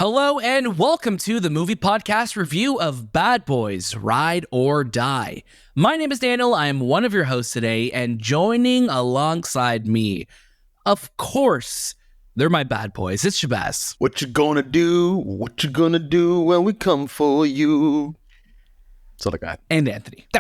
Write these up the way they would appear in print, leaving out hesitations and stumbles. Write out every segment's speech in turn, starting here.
Hello and welcome to the movie podcast review of Bad Boys: Ride or Die. My name is Daniel. I am one of your hosts today, and joining alongside me, of course, they're my bad boys. It's Shahbaz. What you gonna do? What you gonna do when we come for you? That's all I got. And Anthony. I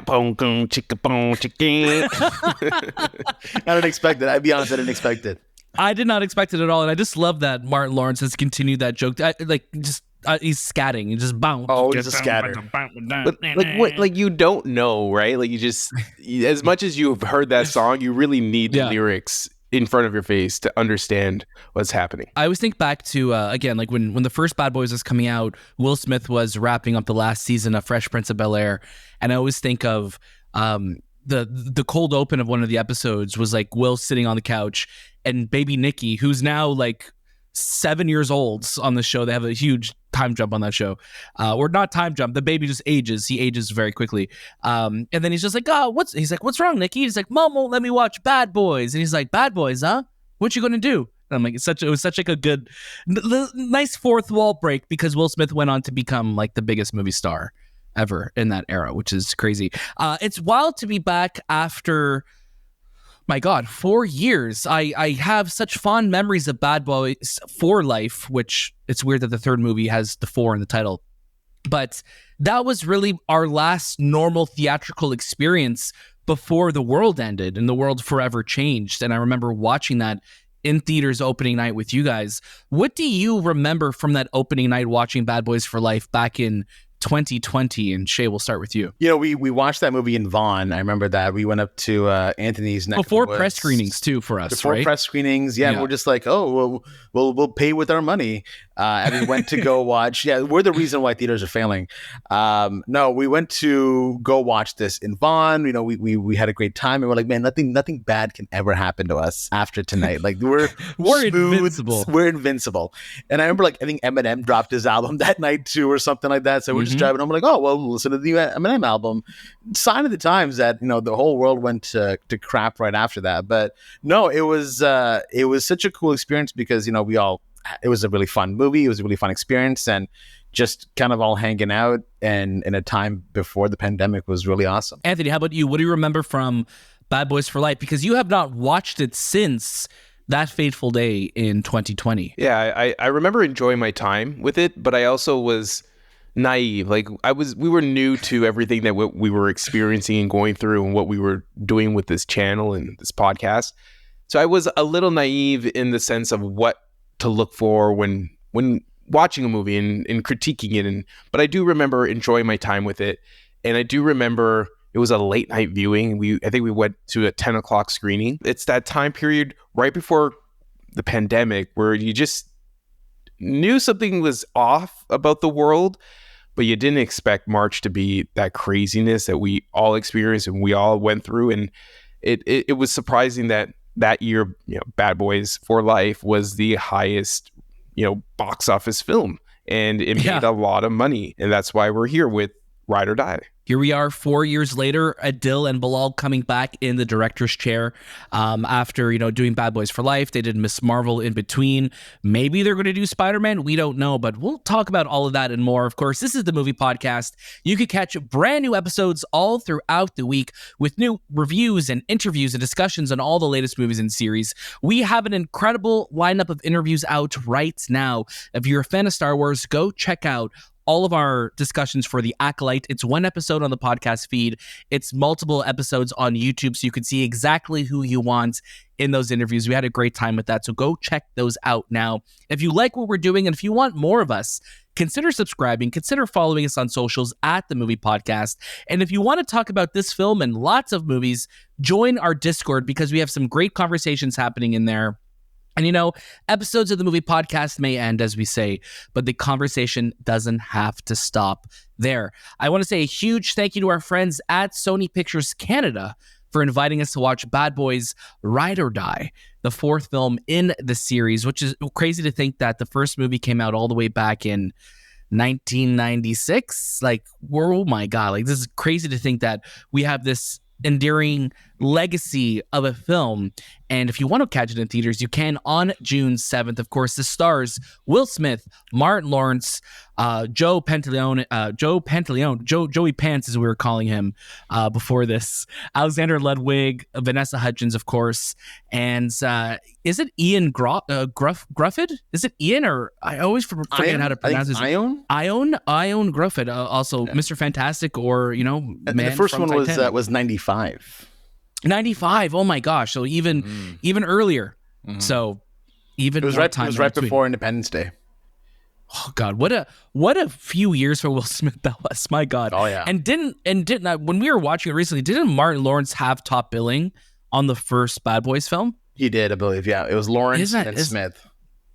didn't expect it. I'd be honest, I didn't expect it. I did not expect it at all, and I just love that Martin Lawerence has continued that joke. He's scatting and just bounce. Oh, he's a scatter. But you don't know, right? Like you just, as much as you've heard that song, you really need the lyrics in front of your face to understand what's happening. I always think back to, again, like when the first Bad Boys was coming out, Will Smith was wrapping up the last season of Fresh Prince of Bel-Air, and I always think of the cold open of one of the episodes was like Will sitting on the couch and baby Nikki, who's now like 7 years old on the show. They have a huge time jump on that show, or not time jump. The baby just ages. He ages very quickly. And then he's just like, he's like, what's wrong, Nikki? He's like, Mom won't let me watch Bad Boys. And he's like, Bad Boys, huh? What you gonna do? And I'm like, it was such like a good, nice fourth wall break, because Will Smith went on to become like the biggest movie star ever in that era, which is crazy. It's wild to be back after, my God, 4 years. I have such fond memories of Bad Boys for Life, which it's weird that the third movie has the 4 in the title. But that was really our last normal theatrical experience before the world ended and the world forever changed. And I remember watching that in theaters opening night with you guys. What do you remember from that opening night watching Bad Boys for Life back in 2020? And Shay, we'll start with you. You know, we watched that movie in Vaughan. I remember that. We went up to Anthony's neck before press screenings too for us, before right? Press screenings, yeah. We're just like, oh, we'll pay with our money. And we went to go watch. Yeah, we're the reason why theaters are failing. No, we went to go watch this in Vaughan. You know, we had a great time, and we're like, man, nothing bad can ever happen to us after tonight. Like we're invincible. We're invincible. And I remember, like, I think Eminem dropped his album that night too, or something like that. So we're just driving. I'm like, oh well, listen to the Eminem album. Sign of the times that, you know, the whole world went to crap right after that. But no, it was such a cool experience because, you know, it was a really fun movie. It was a really fun experience, and just kind of all hanging out and in a time before the pandemic was really awesome. Anthony, how about you? What do you remember from Bad Boys for Life? Because you have not watched it since that fateful day in 2020. Yeah, I remember enjoying my time with it, but I also was naive. Like we were new to everything that we were experiencing and going through and what we were doing with this channel and this podcast. So I was a little naive in the sense of what to look for when watching a movie and critiquing it. But I do remember enjoying my time with it. And I do remember it was a late night viewing. I think we went to a 10 o'clock screening. It's that time period right before the pandemic where you just knew something was off about the world, but you didn't expect March to be that craziness that we all experienced and we all went through. And it was surprising that year, you know, Bad Boys for Life was the highest, you know, box office film, and it made a lot of money, and that's why we're here with Ride or Die. Here we are 4 years later, Adil and Bilall coming back in the director's chair after, you know, doing Bad Boys for Life. They did Miss Marvel in between. Maybe they're going to do Spider-Man. We don't know, but we'll talk about all of that and more. Of course, this is the Movie Podcast. You can catch brand new episodes all throughout the week with new reviews and interviews and discussions on all the latest movies and series. We have an incredible lineup of interviews out right now. If you're a fan of Star Wars, go check out all of our discussions for The Acolyte. It's one episode on the podcast feed. It's multiple episodes on YouTube, so you can see exactly who you want in those interviews. We had a great time with that, so go check those out now. If you like what we're doing and if you want more of us, consider subscribing, consider following us on socials at The Movie Podcast. And if you want to talk about this film and lots of movies, join our Discord, because we have some great conversations happening in there. And, you know, episodes of the Movie Podcast may end, as we say, but the conversation doesn't have to stop there. I want to say a huge thank you to our friends at Sony Pictures Canada for inviting us to watch Bad Boys: Ride or Die, the fourth film in the series, which is crazy to think that the first movie came out all the way back in 1996. Like, oh my God, like, this is crazy to think that we have this endearing legacy of a film. And if you want to catch it in theaters, you can on June 7th. Of course, the stars Will Smith, Martin Lawrence, Joe Pantoliano, Joey Pants, as we were calling him before this, Alexander Ludwig, Vanessa Hudgens, of course, and is it Ioan Gruffudd? Is it Ian, or I always forget how to pronounce his name. Ioan Gruffudd, also Mr. Fantastic, or and the first one was 95. 95. Oh my gosh! So even earlier. Mm-hmm. So even it was right before Independence Day. Oh God, what a few years for Will Smith that was. My God. Oh yeah. And didn't when we were watching it recently, didn't Martin Lawrence have top billing on the first Bad Boys film? He did, I believe. Yeah, it was Lawrence and Smith.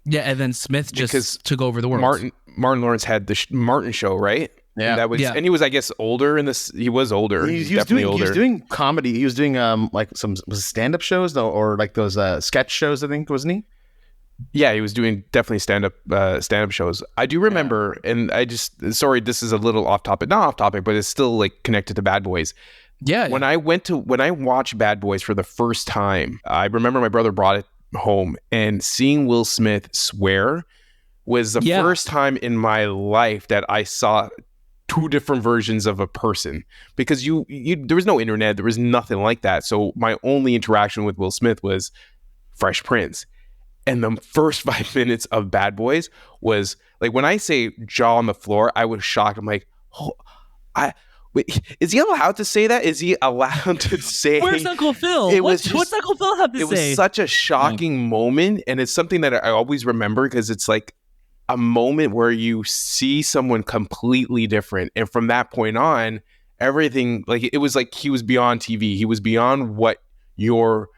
Yeah, and then Smith just took over the world. Martin Lawrence had the Martin Show, right? Yeah, and that was, and he was, I guess, older in this. He was older. He was doing comedy. He was doing like some stand-up shows though, or like those sketch shows, I think, wasn't he? Yeah, he was doing definitely stand-up shows. I do remember, and I just, sorry, this is a little not off topic, but it's still like connected to Bad Boys. Yeah. When I watched Bad Boys for the first time, I remember my brother brought it home, and seeing Will Smith swear was the first time in my life that I saw two different versions of a person, because you there was no internet, there was nothing like that. So my only interaction with Will Smith was Fresh Prince. And the first 5 minutes of Bad Boys was like, when I say jaw on the floor, I was shocked. I'm like, wait, is he allowed to say that? Is he allowed to say? Where's Uncle Phil? What's Uncle Phil have to say? It was such a shocking moment, and it's something that I always remember, because it's like a moment where you see someone completely different, and from that point on, everything, like, it was like he was beyond TV. He was beyond what your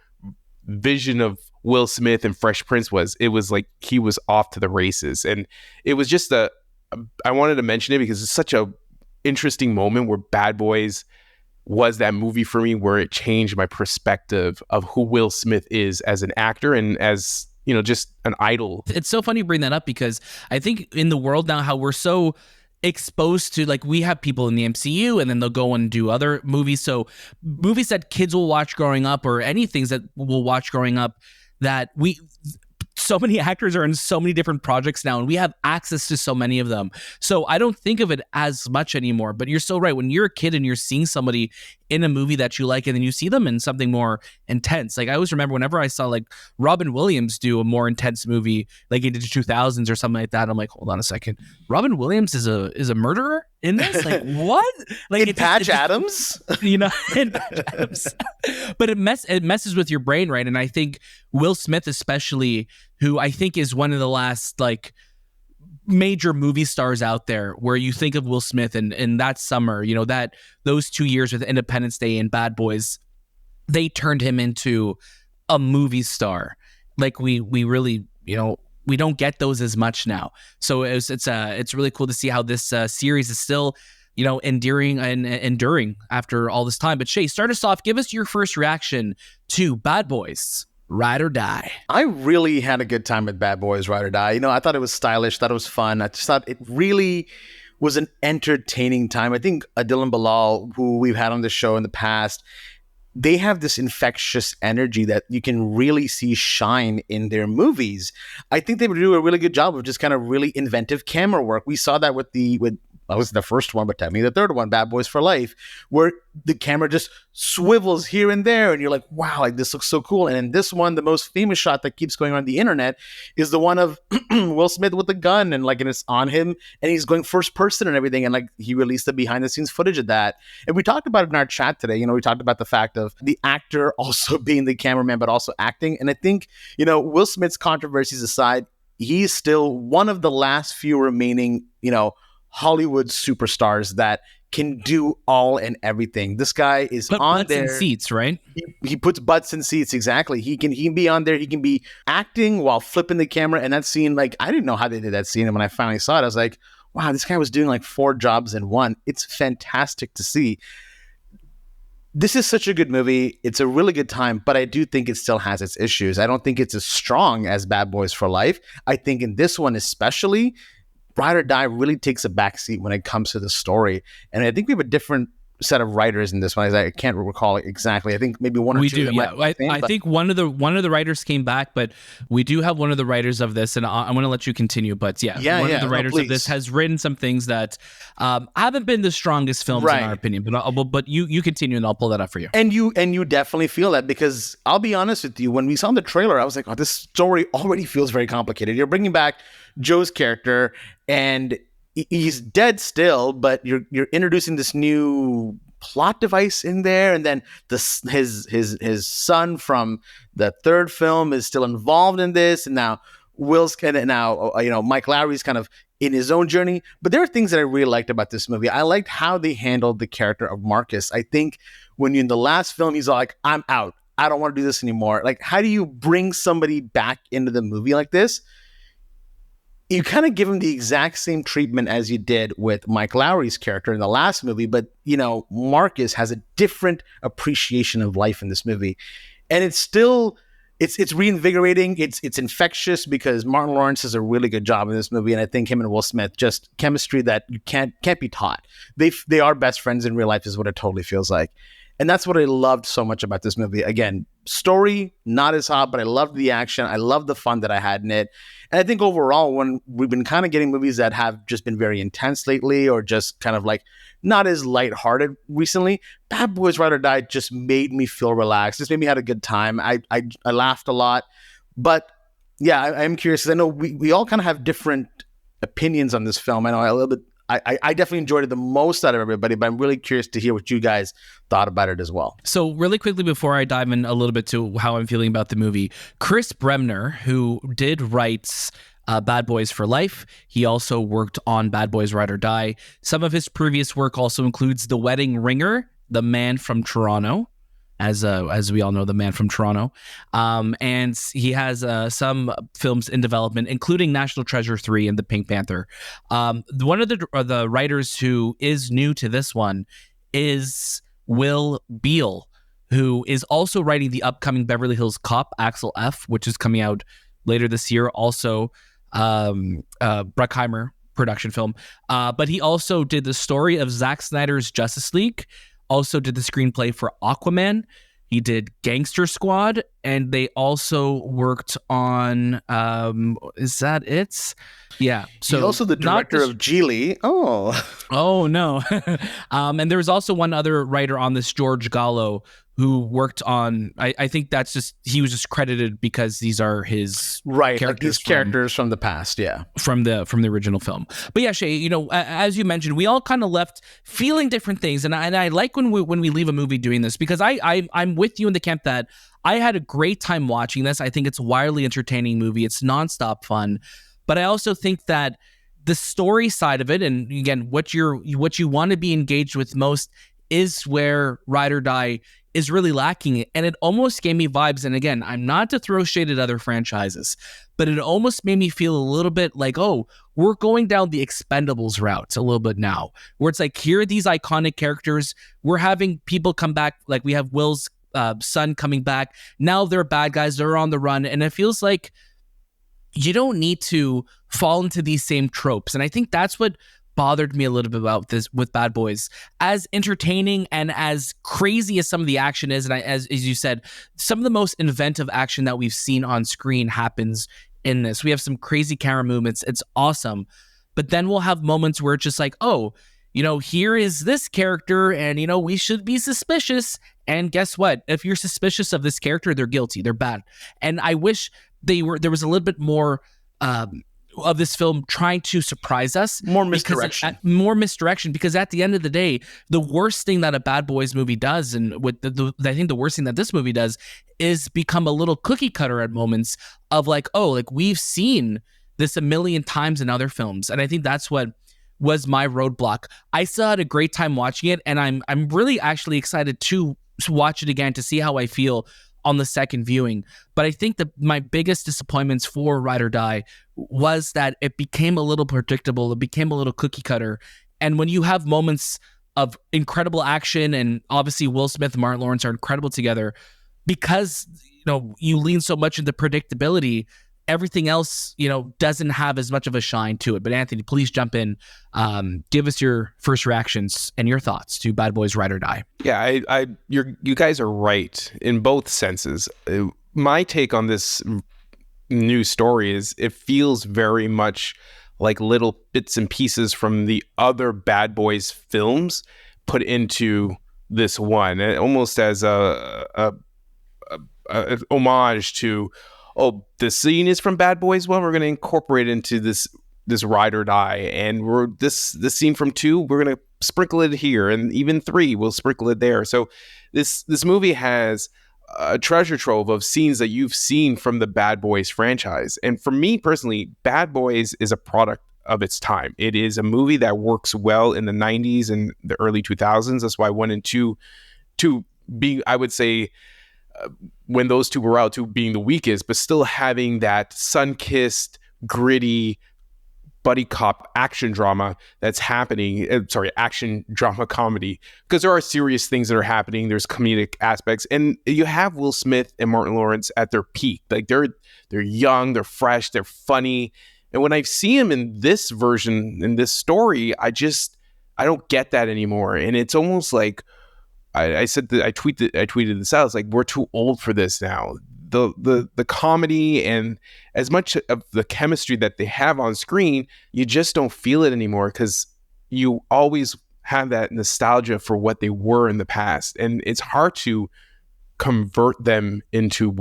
vision of Will Smith and Fresh Prince was. It was like he was off to the races, and it was just I wanted to mention it because it's such a interesting moment where Bad Boys was that movie for me, where it changed my perspective of who Will Smith is as an actor and as, you know, just an idol. It's so funny you bring that up, because I think in the world now, how we're so exposed to, like, we have people in the MCU and then they'll go and do other movies. So movies that kids will watch growing up, or any things that we'll watch growing up, that so many actors are in so many different projects now, and we have access to so many of them. So I don't think of it as much anymore. But you're so right. When you're a kid and you're seeing somebody in a movie that you like, and then you see them in something more intense. Like, I always remember whenever I saw like Robin Williams do a more intense movie, like he did the 2000s or something like that, I'm like, hold on a second, Robin Williams is a murderer in this? Like, what? Like, in Patch Adams? You know, in Patch Adams. But it messes with your brain, right? And I think Will Smith especially, who I think is one of the last like major movie stars out there, where you think of Will Smith and that summer, you know, that those 2 years with Independence Day and Bad Boys, they turned him into a movie star. Like we really, you know, we don't get those as much now. So it's really cool to see how this series is still, you know, enduring after all this time. But Shay, start us off. Give us your first reaction to Bad Boys Ride or Die. I really had a good time with Bad Boys Ride or Die. You know, I thought it was stylish, thought it was fun. I just thought it really was an entertaining time. I think Adil and Bilall, who we've had on the show in the past, they have this infectious energy that you can really see shine in their movies. I think they would do a really good job of just kind of really inventive camera work. We saw that with that was the first one, but technically the third one, Bad Boys for Life, where the camera just swivels here and there, and you're like, wow, like this looks so cool. And in this one, the most famous shot that keeps going on the internet is the one of Will Smith with the gun, and like, and it's on him, and he's going first person and everything, and like he released the behind the scenes footage of that. And we talked about it in our chat today. You know, we talked about the fact of the actor also being the cameraman, but also acting. And I think, you know, Will Smith's controversies aside, he's still one of the last few remaining, you know, Hollywood superstars that can do all and everything. This guy is on there. Butts in seats, right? He puts butts in seats. Exactly. He can be on there. He can be acting while flipping the camera. And that scene, like, I didn't know how they did that scene. And when I finally saw it, I was like, wow, this guy was doing like 4 jobs in one. It's fantastic to see. This is such a good movie. It's a really good time, but I do think it still has its issues. I don't think it's as strong as Bad Boys for Life. I think in this one especially, Ride or Die really takes a backseat when it comes to the story. And I think we have a different set of writers in this one. I can't recall it exactly. I think maybe one or we two. do, yeah. I think one of the writers came back, but we do have one of the writers of this, and I'm going to let you continue. But one of the writers of this has written some things that haven't been the strongest films in our opinion. But you continue, and I'll pull that up for you. And you definitely feel that, because I'll be honest with you, when we saw the trailer, I was like, oh, this story already feels very complicated. You're bringing back Joe's character, and he's dead still, but you're introducing this new plot device in there, and then his son from the third film is still involved in this, and now Mike Lowry's kind of in his own journey. But there are things that I really liked about this movie. I liked how they handled the character of Marcus. I think when you're in the last film, he's like, I'm out. I don't want to do this anymore. Like, how do you bring somebody back into the movie like this? You kind of give him the exact same treatment as you did with Mike Lowry's character in the last movie, but Marcus has a different appreciation of life in this movie, and it's still it's reinvigorating. It's infectious, because Martin Lawrence does a really good job in this movie, and I think him and Will Smith, just chemistry that you can't be taught. They are best friends in real life, is what it totally feels like. And that's what I loved so much about this movie. Again, story, not as hot, but I loved the action. I loved the fun that I had in it. And I think overall, when we've been kind of getting movies that have just been very intense lately, or just kind of like not as lighthearted recently, Bad Boys Ride or Die just made me feel relaxed. Just made me have a good time. I laughed a lot. But yeah, I'm curious, because I know we all kind of have different opinions on this film. I know I definitely enjoyed it the most out of everybody, but I'm really curious to hear what you guys thought about it as well. So really quickly, before I dive in a little bit to how I'm feeling about the movie, Chris Bremner, who did write Bad Boys for Life, he also worked on Bad Boys Ride or Die. Some of his previous work also includes The Wedding Ringer, The Man from Toronto, as we all know, The Man from Toronto. And he has some films in development, including National Treasure 3 and The Pink Panther. One of the writers who is new to this one is Will Bilall, who is also writing the upcoming Beverly Hills Cop, Axel F., which is coming out later this year. Also, Bruckheimer production film. But he also did the story of Zack Snyder's Justice League, also did the screenplay for Aquaman. He did Gangster Squad, and they also worked on, is that it? Yeah. So he's also the director of Geely. Oh, no. And there's also one other writer on this, George Gallo, who worked on, I think that's just, he was just credited because these are his characters from the past, yeah. From the original film. But yeah, Shay, as you mentioned, we all kind of left feeling different things. And I like when we leave a movie doing this, because I'm with you in the camp that I had a great time watching this. I think it's a wildly entertaining movie. It's nonstop fun. But I also think that the story side of it, and again, what you want to be engaged with most, is where Ride or Die is really lacking it. And it almost gave me vibes. And again, I'm not to throw shade at other franchises, but it almost made me feel a little bit like, oh, we're going down the Expendables route a little bit now, where it's like, here are these iconic characters. We're having people come back. Like, we have Will's son coming back. Now they're bad guys. They're on the run. And it feels like you don't need to fall into these same tropes. And I think that's what bothered me a little bit about this with Bad Boys. As entertaining and as crazy as some of the action is, and as you said, some of the most inventive action that we've seen on screen happens in this. We have some crazy camera movements. It's awesome. But then we'll have moments where it's just like, oh, here is this character, and, we should be suspicious. And guess what? If you're suspicious of this character, they're guilty. They're bad. And I wish there was a little bit more of this film trying to surprise us. More misdirection. Because at the end of the day, the worst thing that a Bad Boys movie does, and I think the worst thing that this movie does, is become a little cookie cutter at moments of like, oh, like we've seen this a million times in other films. And I think that's what was my roadblock. I still had a great time watching it, and I'm really actually excited to watch it again to see how I feel on the second viewing. But I think that my biggest disappointments for Ride or Die was that it became a little predictable. It became a little cookie cutter. And when you have moments of incredible action, and obviously Will Smith and Martin Lawrence are incredible together, because you lean so much into predictability, everything else, doesn't have as much of a shine to it. But Anthony, please jump in. Give us your first reactions and your thoughts to Bad Boys Ride or Die. Yeah, you guys are right in both senses. My take on this new story is it feels very much like little bits and pieces from the other Bad Boys films put into this one, almost as a homage to, the scene is from Bad Boys 1, we're going to incorporate it into this Ride or Die, and this scene from 2, we're going to sprinkle it here, and even 3, we'll sprinkle it there. So this movie has a treasure trove of scenes that you've seen from the Bad Boys franchise. And for me personally, Bad Boys is a product of its time. It is a movie that works well in the 90s and the early 2000s. That's why 1 and 2 being, I would say, when those 2 were out, 2 being the weakest, but still having that sun-kissed, gritty buddy cop action drama that's happening. Action drama comedy, because there are serious things that are happening. There's comedic aspects, and you have Will Smith and Martin Lawrence at their peak. Like they're young, they're fresh, they're funny. And when I see him in this version, in this story, I don't get that anymore. And it's almost like I said that I tweeted this out. It's like, we're too old for this now. The comedy and as much of the chemistry that they have on screen, you just don't feel it anymore, because you always have that nostalgia for what they were in the past, and it's hard to convert them into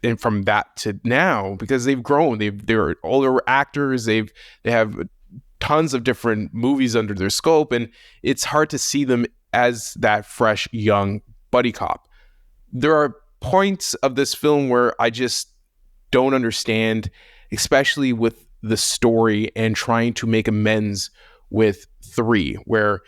and from that to now, because they've grown. They're older actors. They have tons of different movies under their scope, and it's hard to see them as that fresh young buddy cop. There are points of this film where I just don't understand, especially with the story and trying to make amends with 3, where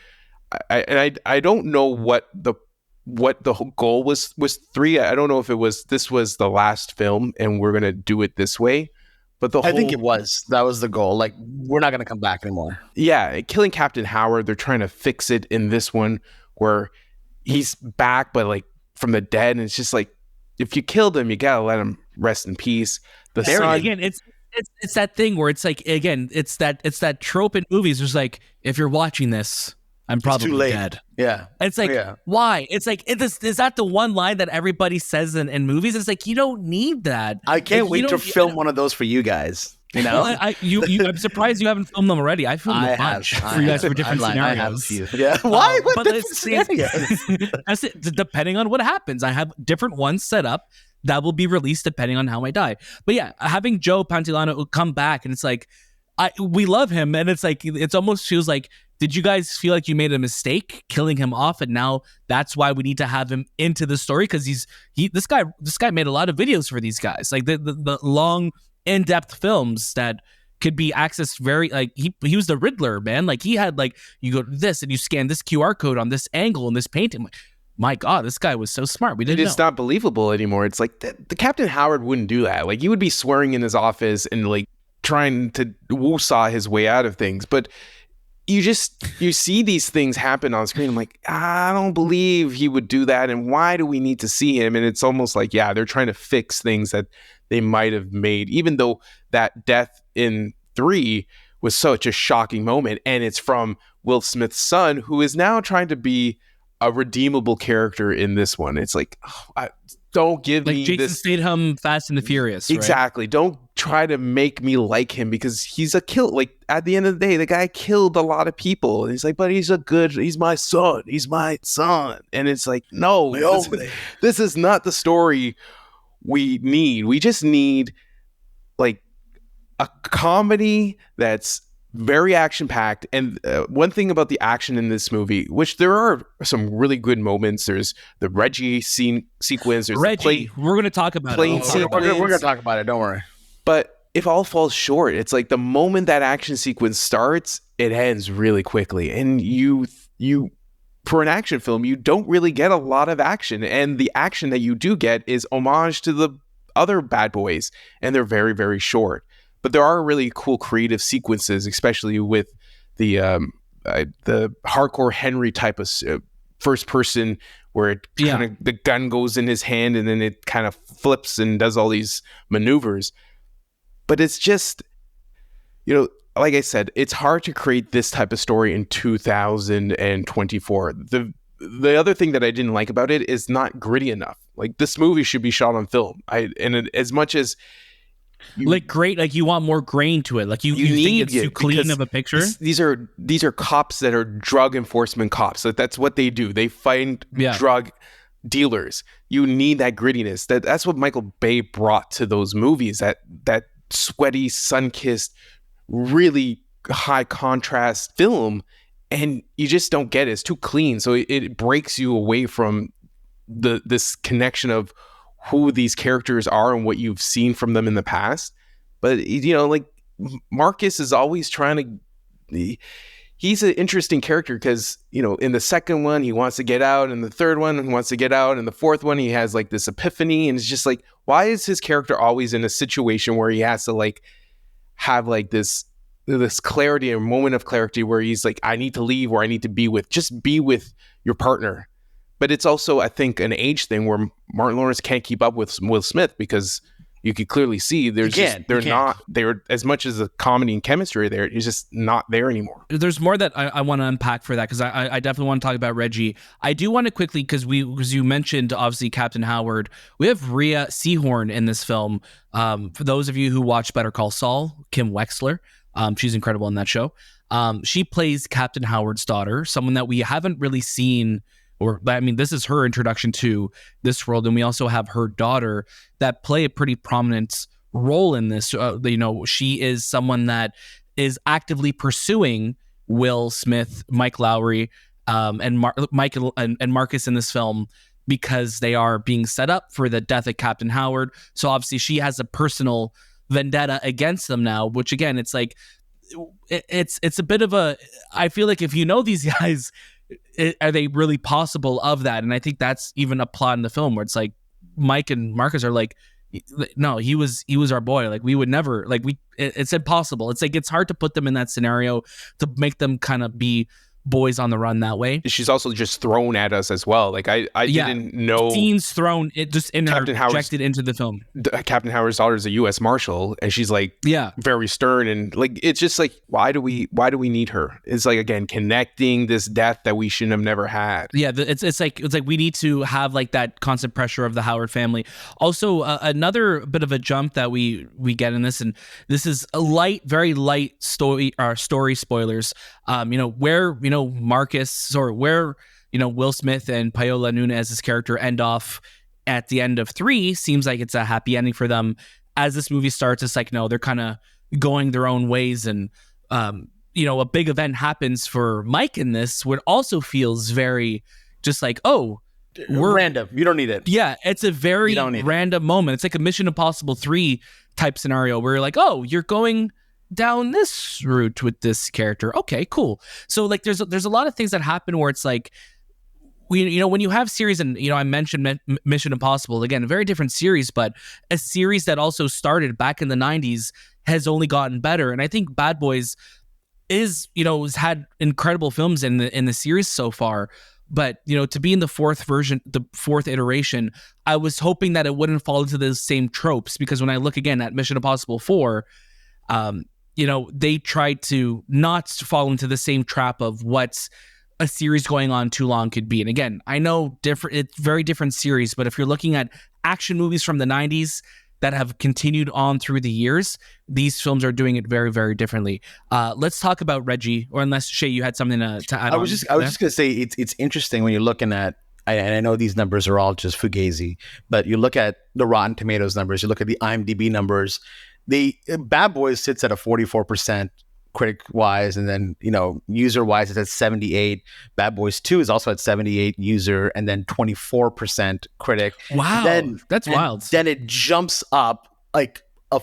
I don't know what the whole goal was 3. I don't know if this was the last film and we're gonna do it this way, but I think that was the goal. Like, we're not gonna come back anymore. Yeah, killing Captain Howard, they're trying to fix it in this one where he's back, but like from the dead, and it's just like, if you killed him, you gotta let him rest in peace. Again, it's that thing where it's like, again, it's that trope in movies. It's like, if you're watching this, I'm probably dead. Yeah. It's like, why? It's like, is that the one line that everybody says in movies? It's like, you don't need that. I can't wait to film one of those for you guys. I'm surprised you haven't filmed them already. I filmed a bunch for you guys for different scenarios. I have a few. Yeah. Why? What different scenarios? That's it. Depending on what happens, I have different ones set up that will be released depending on how I die. But yeah, having Joe Pantoliano come back, and it's like, we love him, and it's like, it's almost feels like, did you guys feel like you made a mistake killing him off, and now that's why we need to have him into the story? Because this guy made a lot of videos for these guys, like the long, in-depth films that could be accessed very, like, he was the Riddler, man. Like, he had, like, you go to this and you scan this QR code on this angle and this painting. Like, my God, this guy was so smart. We didn't know. It's not believable anymore. It's like the Captain Howard wouldn't do that. Like, he would be swearing in his office and like trying to woo-saw his way out of things. But you see these things happen on screen. I'm like, I don't believe he would do that. And why do we need to see him? And it's almost like, yeah, they're trying to fix things that they might have made, even though that death in 3 was such a shocking moment. And it's from Will Smith's son, who is now trying to be a redeemable character in this one. It's like, don't give me Jason this. Statham, Fast and the Furious. Exactly. Right? Don't try to make me like him, because he's a kill. Like, at the end of the day, the guy killed a lot of people. And he's like, but he's my son. He's my son. And it's like, no, this is not the story we need. We just need like a comedy that's very action packed. And one thing about the action in this movie, which there are some really good moments. There's the Reggie sequence. There's Reggie. We're going to talk about it. We're going to talk about it. Don't worry. But it all falls short. It's like the moment that action sequence starts, it ends really quickly. And you for an action film, you don't really get a lot of action. And the action that you do get is homage to the other Bad Boys. And they're very, very short. But there are really cool creative sequences, especially with the hardcore Henry type of first person, where it kind of, the gun goes in his hand and then it kind of flips and does all these maneuvers. But it's just, like I said, it's hard to create this type of story in 2024. The other thing that I didn't like about it is not gritty enough. Like, this movie should be shot on film. As much as you want more grain to it. Like you think it's too clean of a picture. These are cops that are drug enforcement cops. Like, that's what they do. They find drug dealers. You need that grittiness. That's what Michael Bay brought to those movies. That sweaty, sun-kissed, really high contrast film, and you just don't get it. It's too clean, so it breaks you away from this connection of who these characters are and what you've seen from them in the past. But like, Marcus is always trying to. He's an interesting character because in the second one he wants to get out, and the third one he wants to get out, and the fourth one he has like this epiphany, and it's just like, why is his character always in a situation where he has to like have like this clarity, a moment of clarity where he's like, I need to leave, or I need to be with your partner. But it's also, I think, an age thing where Martin Lawrence can't keep up with Will Smith, because you could clearly see they're as much as a comedy and chemistry there, it's just not there anymore. There's more that I want to unpack for that, because I definitely want to talk about Reggie. I do want to quickly, because you mentioned obviously Captain Howard. We have Rhea Seehorn in this film. For those of you who watch Better Call Saul, Kim Wexler, she's incredible in that show. She plays Captain Howard's daughter, someone that we haven't really seen. This is her introduction to this world, and we also have her daughter that play a pretty prominent role in this. She is someone that is actively pursuing Will Smith, Mike Lowrey, and Michael and Marcus in this film, because they are being set up for the death of Captain Howard. So obviously she has a personal vendetta against them now, which again, it's like, it's a bit of a, I feel like if you know these guys, are they really possible of that? And I think that's even a plot in the film where it's like Mike and Marcus are like, no, he was our boy. Like, we would never, like, it's impossible. It's like, it's hard to put them in that scenario to make them kind of be boys on the run that way. She's also just thrown at us as well. Like, I didn't know scenes thrown, it just interjected into the film. Captain Howard's daughter is a U.S. Marshal, and she's like, very stern, and like, it's just like, why do we need her? It's like, again, connecting this death that we shouldn't have never had. Yeah, it's like we need to have like that constant pressure of the Howard family. Also, another bit of a jump that we get in this, and this is a very light story spoilers. Where Marcus, or where Will Smith and Paola Núñez's character end off at the end of 3 seems like it's a happy ending for them. As this movie starts, it's like, no, they're kind of going their own ways, and a big event happens for Mike in this, where it also feels very just like, oh, we're random. You don't need it. Yeah, it's a very random moment. It's like a Mission Impossible 3 type scenario where you're like, oh, you're going down this route with this character. Okay, cool. So like, there's a lot of things that happen where it's like, when you have series, and I mentioned Mission Impossible, again, a very different series, but a series that also started back in the 90s has only gotten better. And I think Bad Boys has had incredible films in the series so far. But to be in the fourth iteration, I was hoping that it wouldn't fall into the same tropes, because when I look again at Mission Impossible 4, they tried to not fall into the same trap of what's a series going on too long could be. And again, I know it's very different series, but if you're looking at action movies from the 90s that have continued on through the years, these films are doing it very, very differently. Let's talk about Reggie, or unless Shay, you had something to add. I was just going to say, it's interesting when you're looking at, and I know these numbers are all just fugazi, but you look at the Rotten Tomatoes numbers, you look at the IMDb numbers. The Bad Boys sits at a 44% critic wise, and then user wise it's at 78. Bad Boys 2 is also at 78 user, and then 24% critic. Wow, that's wild. Then it jumps up like a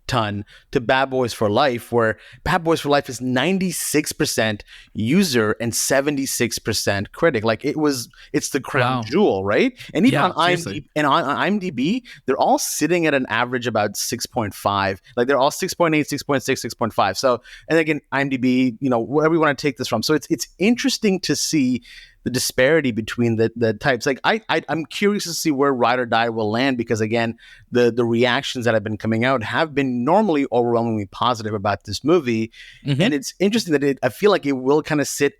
ton to Bad Boys for Life, where Bad Boys for Life is 96% user and 76% critic. Like, it's the crown jewel, right? And even on IMDb, they're all sitting at an average about 6.5. Like, they're all 6.8, 6.6, 6.5. So, and again, IMDb, wherever we want to take this from. So it's interesting to see the disparity between the types. Like I'm curious to see where Ride or Die will land, because again, the reactions that have been coming out have been normally overwhelmingly positive about this movie, and it's interesting that I feel like it will kind of sit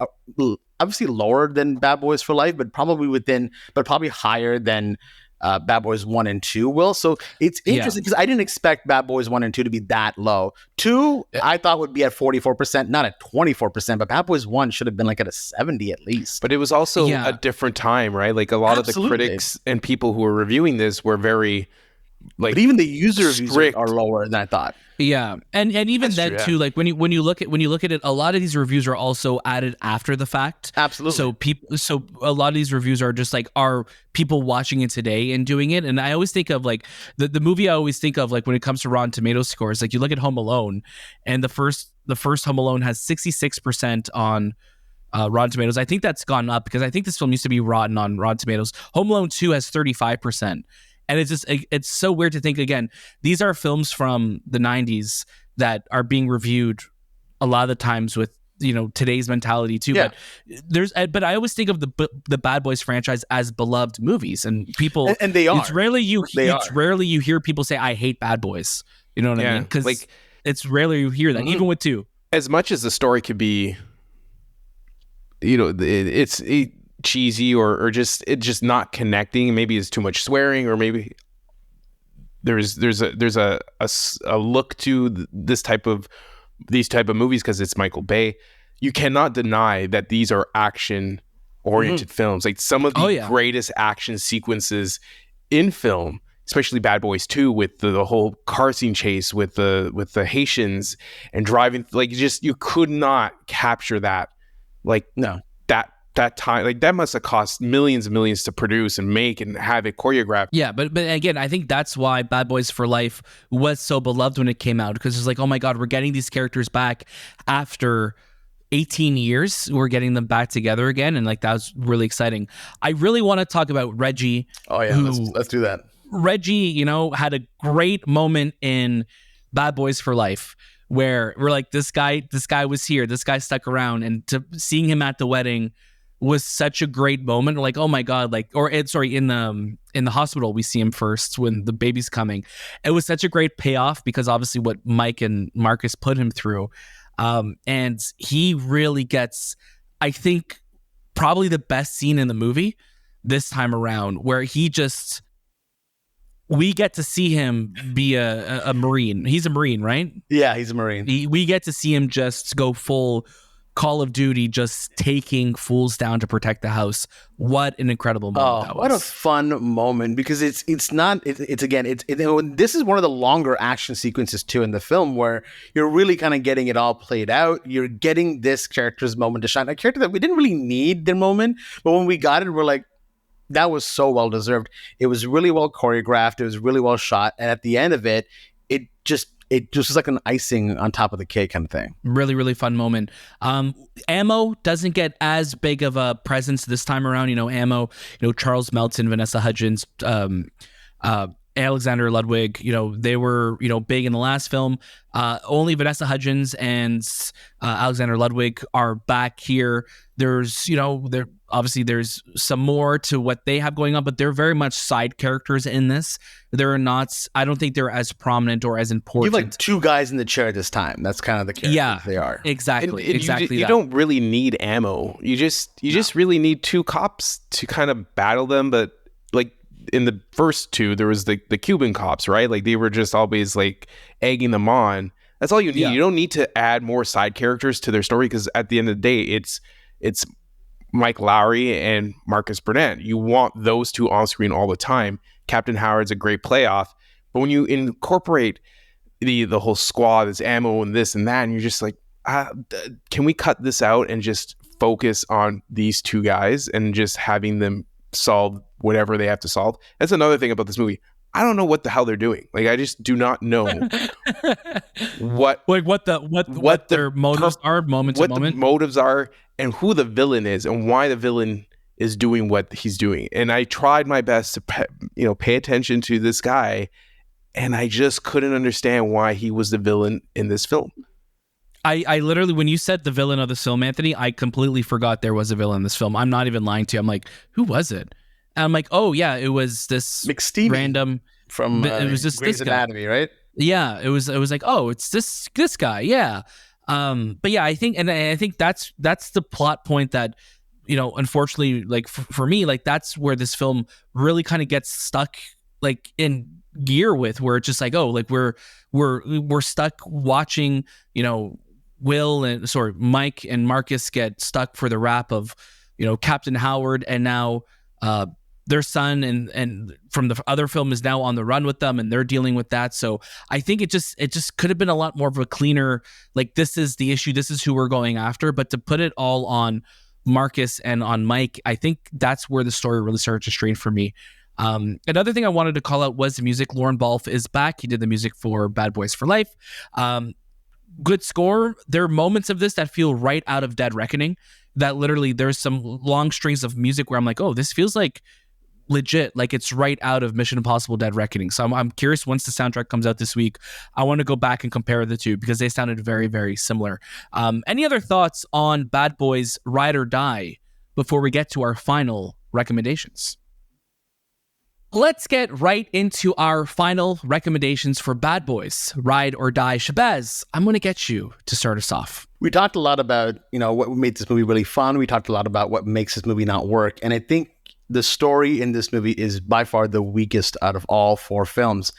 obviously lower than Bad Boys for Life, but probably higher than Bad Boys 1 and 2 will. So it's interesting because I didn't expect Bad Boys 1 and 2 to be that low. 2, I thought would be at 44%, not at 24%, but Bad Boys 1 should have been like at a 70 at least. But it was also a different time, right? Like a lot of the critics and people who were reviewing this were very but even the user reviews are lower than I thought. Yeah, and even then too, like when you look at it, a lot of these reviews are also added after the fact. Absolutely. So a lot of these reviews are just like, are people watching it today and doing it? And I always think of like the movie. I always think of like when it comes to Rotten Tomatoes scores. Like you look at Home Alone, and the first Home Alone has 66% on Rotten Tomatoes. I think that's gone up because I think this film used to be rotten on Rotten Tomatoes. Home Alone 2 has 35%. And it's so weird to think, again, these are films from the 90s that are being reviewed a lot of the times with, today's mentality too. Yeah. But I always think of the Bad Boys franchise as beloved movies, and people, and they are. It's rarely you hear people say, I hate Bad Boys. You know what I mean? Because like, it's rarely you hear that, even with 2. As much as the story could be, it's cheesy or just not connecting. Maybe it's too much swearing, or maybe there's a look to these type of movies because it's Michael Bay. You cannot deny that these are action oriented films. Like some of the greatest action sequences in film, especially Bad Boys 2 with the whole car scene chase with the Haitians and driving, like you could not capture that. Like no. That time, like that must have cost millions and millions to produce and make and have it choreographed. Yeah, but again, I think that's why Bad Boys for Life was so beloved when it came out, because it's like, oh my God, we're getting these characters back after 18 years. We're getting them back together again, and like that was really exciting. I really want to talk about Reggie. Oh yeah, let's do that. Reggie, had a great moment in Bad Boys for Life where we're like, this guy was here, this guy stuck around, and seeing him at the wedding was such a great moment. Like, oh my God, like, in the hospital, we see him first when the baby's coming. It was such a great payoff because obviously what Mike and Marcus put him through. And he really gets, I think, probably the best scene in the movie this time around, where we get to see him be a Marine. He's a Marine, right? Yeah, he's a Marine. We get to see him just go full Call of Duty, just taking fools down to protect the house. What an incredible moment that was. What a fun moment, because this is one of the longer action sequences too in the film, where you're really kind of getting it all played out. You're getting this character's moment to shine, a character that we didn't really need their moment, but when we got it, we're like, that was so well deserved. It was really well choreographed. It was really well shot, and at the end of it, it just was like an icing on top of the cake kind of thing. Really, really fun moment. Ammo doesn't get as big of a presence this time around. Ammo, Charles Melton, Vanessa Hudgens, Alexander Ludwig, they were, big in the last film. Only Vanessa Hudgens and Alexander Ludwig are back here. There's, there's some more to what they have going on, but they're very much side characters in this. I don't think they're as prominent or as important. You have like 2 guys in the chair at this time. That's kind of the characters they are. Exactly. You don't really need ammo. You just really need 2 cops to kind of battle them. But like in the first 2, there was the Cuban cops, right? Like they were just always like egging them on. That's all you need. Yeah. You don't need to add more side characters to their story, because at the end of the day, it's Mike Lowrey and Marcus Burnett. You want those 2 on screen all the time. Captain Howard's a great playoff, but when you incorporate the whole squad, this ammo and this and that, and you're just like, can we cut this out and just focus on these 2 guys and just having them solve whatever they have to solve? That's another thing about this movie. I don't know what the hell they're doing. Like, I just do not know what their motives are, moment to moment. The motives are, and who the villain is, and why the villain is doing what he's doing. And I tried my best to pay attention to this guy, and I just couldn't understand why he was the villain in this film. I literally, when you said the villain of this film, Anthony, I completely forgot there was a villain in this film. I'm not even lying to you. I'm like, who was it? And I'm like, oh yeah, it was this McSteamy random from it was just Grey's this guy. Anatomy, right? Yeah, it was like, oh, it's this guy. Yeah. But yeah, I think that's the plot point that, unfortunately, like for me, like that's where this film really kind of gets stuck like in gear with, where it's just like, oh, like we're stuck watching, Mike and Marcus get stuck for the rap of, Captain Howard, and now their son and from the other film is now on the run with them, and they're dealing with that. So I think it just could have been a lot more of a cleaner, like, this is the issue, this is who we're going after. But to put it all on Marcus and on Mike, I think that's where the story really started to strain for me. Another thing I wanted to call out was the music. Lorne Balfe is back. He did the music for Bad Boys for Life. Good score. There are moments of this that feel right out of Dead Reckoning, that literally there's some long strings of music where I'm like, oh, this feels like legit, like it's right out of Mission Impossible Dead Reckoning. So I'm curious, once the soundtrack comes out this week, I want to go back and compare the two, because they sounded very, very similar. Any other thoughts on Bad Boys Ride or Die before we get to our final recommendations? Let's get right into our final recommendations for Bad Boys Ride or Die. Shahbaz, I'm going to get you to start us off. We talked a lot about, what made this movie really fun. We talked a lot about what makes this movie not work. And I think the story in this movie is by far the weakest out of all four films.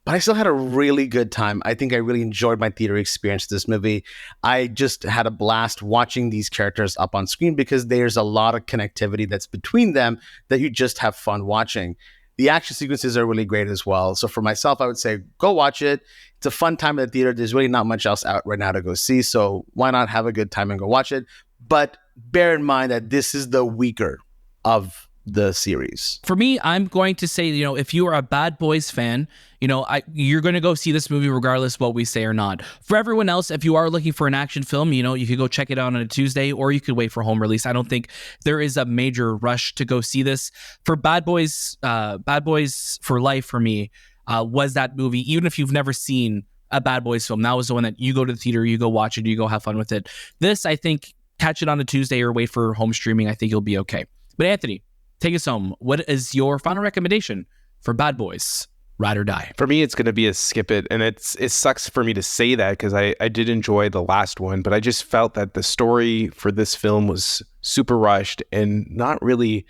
But I still had a really good time. I think I really enjoyed my theater experience with this movie. I just had a blast watching these characters up on screen, because there's a lot of connectivity that's between them that you just have fun watching. The action sequences are really great as well. So for myself, I would say go watch it. It's a fun time at the theater. There's really not much else out right now to go see. So why not have a good time and go watch it? But bear in mind that this is the weaker of the series. For me, I'm going to say, if you are a Bad Boys fan, you're going to go see this movie regardless of what we say or not. For everyone else, if you are looking for an action film, you could go check it out on a Tuesday, or you could wait for home release. I don't think there is a major rush to go see this. For Bad Boys for Life, for me, was that movie. Even if you've never seen a Bad Boys film, that was the one that you go to the theater, you go watch it, you go have fun with it. This, I think, catch it on a Tuesday or wait for home streaming. I think you'll be okay. But Anthony, take us home. What is your final recommendation for Bad Boys Ride or Die? For me, it's going to be a skip it. And it sucks for me to say that, because I did enjoy the last one, but I just felt that the story for this film was super rushed and didn't really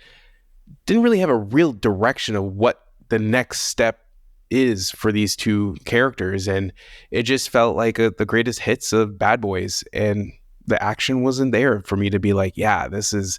have a real direction of what the next step is for these two characters. And it just felt like the greatest hits of Bad Boys, and the action wasn't there for me to be like, yeah, this is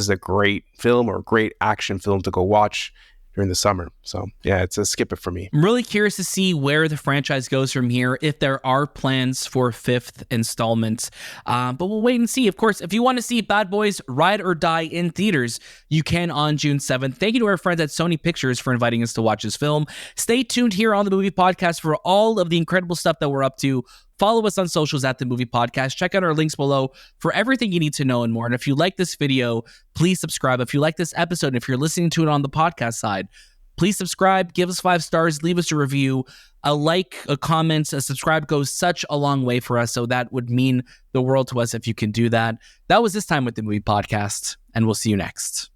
a great film or a great action film to go watch during the summer. So yeah, it's a skip it for me. I'm really curious to see where the franchise goes from here, if there are plans for fifth installments. But we'll wait and see. Of course, if you want to see Bad Boys Ride or Die in theaters, you can on June 7th. Thank you to our friends at Sony Pictures for inviting us to watch this film. Stay tuned here on the Movie Podcast for all of the incredible stuff that we're up to. Follow us on socials at The Movie Podcast. Check out our links below for everything you need to know and more. And if you like this video, please subscribe. If you like this episode, if you're listening to it on the podcast side, please subscribe, give us 5 stars, leave us a review. A like, a comment, a subscribe goes such a long way for us. So that would mean the world to us if you can do that. That was this time with The Movie Podcast, and we'll see you next.